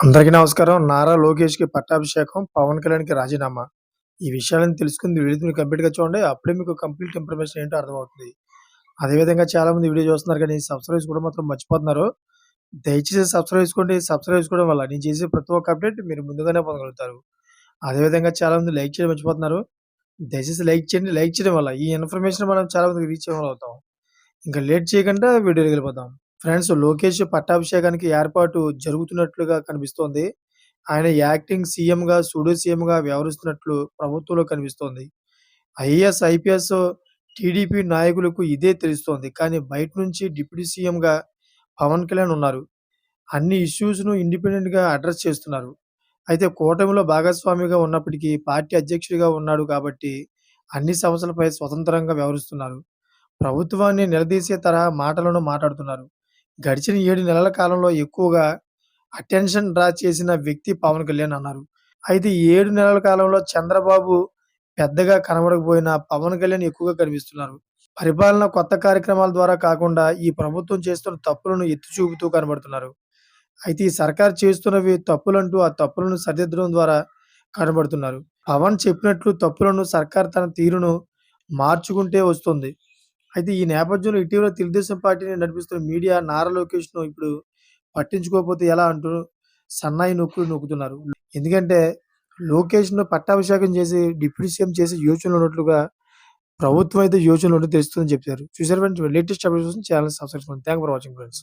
అందరికీ నమస్కారం. నారా లోకేష్‌కి పట్టాభిషేకం, పవన్ కళ్యాణ్‌కి రాజీనామా. ఈ విషయాలను తెలుసుకుని వీడియోని కంప్లీట్‌గా చూడండి. అప్పుడే మీకు కంప్లీట్ ఇన్ఫర్మేషన్ ఏంటో అర్థమవుతుంది. అదేవిధంగా చాలామంది వీడియో చూస్తున్నారు కానీ సబ్స్క్రైబ్ చేసుకోవడం మాత్రం మర్చిపోతున్నారు. దయచేసి సబ్స్క్రైబ్ చేసుకోండి. సబ్స్క్రైబ్ చేసుకోవడం వల్ల నేను చేసే ప్రతి ఒక్క అప్డేట్ మీరు ముందుగానే పొందగలుగుతారు. అదేవిధంగా చాలామంది లైక్ చేయడం మర్చిపోతున్నారు. దయచేసి లైక్ చేయండి. లైక్ చేయడం వల్ల ఈ ఇన్ఫర్మేషన్ మనం చాలా మందికి రీచ్ అవ్వగలుగుతాం. ఇంకా లేట్ చేయకుండా వీడియోలోకి వెళ్ళిపోదాం. ఫ్రెండ్స్, లోకేష్ పట్టాభిషేకానికి ఏర్పాటు జరుగుతున్నట్లుగా కనిపిస్తోంది. ఆయన యాక్టింగ్ సీఎంగా, సూడో సీఎంగా వ్యవహరిస్తున్నట్లు ప్రభుత్వంలో కనిపిస్తోంది. ఐఏఎస్, ఐపీఎస్, టీడీపీ నాయకులకు ఇదే తెలుస్తోంది. కానీ బయట నుంచి డిప్యూటీ సీఎంగా పవన్ కళ్యాణ్ ఉన్నారు. అన్ని ఇష్యూస్‌ను ఇండిపెండెంట్‌గా అడ్రెస్ చేస్తున్నారు. అయితే కూటమిలో భాగస్వామిగా ఉన్నప్పటికీ పార్టీ అధ్యక్షుడిగా ఉన్నాడు కాబట్టి అన్ని సమస్యలపై స్వతంత్రంగా వ్యవహరిస్తున్నారు. ప్రభుత్వాన్ని నిలదీసే తరహా మాటలను మాట్లాడుతున్నారు. గడిచిన 7 నెలల కాలంలో ఎక్కువగా అటెన్షన్ డ్రా చేసిన వ్యక్తి పవన్ కళ్యాణ్ అన్నారు. అయితే ఈ 7 నెలల కాలంలో చంద్రబాబు పెద్దగా కనబడకపోయినా పవన్ కళ్యాణ్ ఎక్కువగా కనిపిస్తున్నారు. పరిపాలన కొత్త కార్యక్రమాల ద్వారా కాకుండా ఈ ప్రభుత్వం చేస్తున్న తప్పులను ఎత్తి చూపుతూ కనబడుతున్నారు. అయితే ఈ సర్కారు చేస్తున్నవి తప్పులంటూ ఆ తప్పులను సరిదిద్దడం ద్వారా కనబడుతున్నారు. పవన్ చెప్పినట్లు తప్పులను సర్కారు తన తీరును మార్చుకుంటే వస్తుంది. అయితే ఈ నేపథ్యంలో ఇటీవల తెలుగుదేశం పార్టీని నడిపిస్తున్న మీడియా నారా లోకేష్‌ను ఇప్పుడు పట్టించుకోకపోతే ఎలా అంటూ సన్నాయి నొక్కులు నొక్కుతున్నారు. ఎందుకంటే లోకేష్‌ను పట్టాభిషేకం చేసి డిప్యూటీ సీఎం చేసే యోచనలో ఉన్నట్లుగా ప్రభుత్వం అయితే యోచనలో ఉన్నట్టు తెలుస్తుందని చెప్పారు. చూసారా ఫ్రెండ్స్, లేటెస్ట్ అప్డేట్స్ కోసం ఛానెల్ సబ్స్క్రైబ్ చేసుకోండి. Thank for watching friends.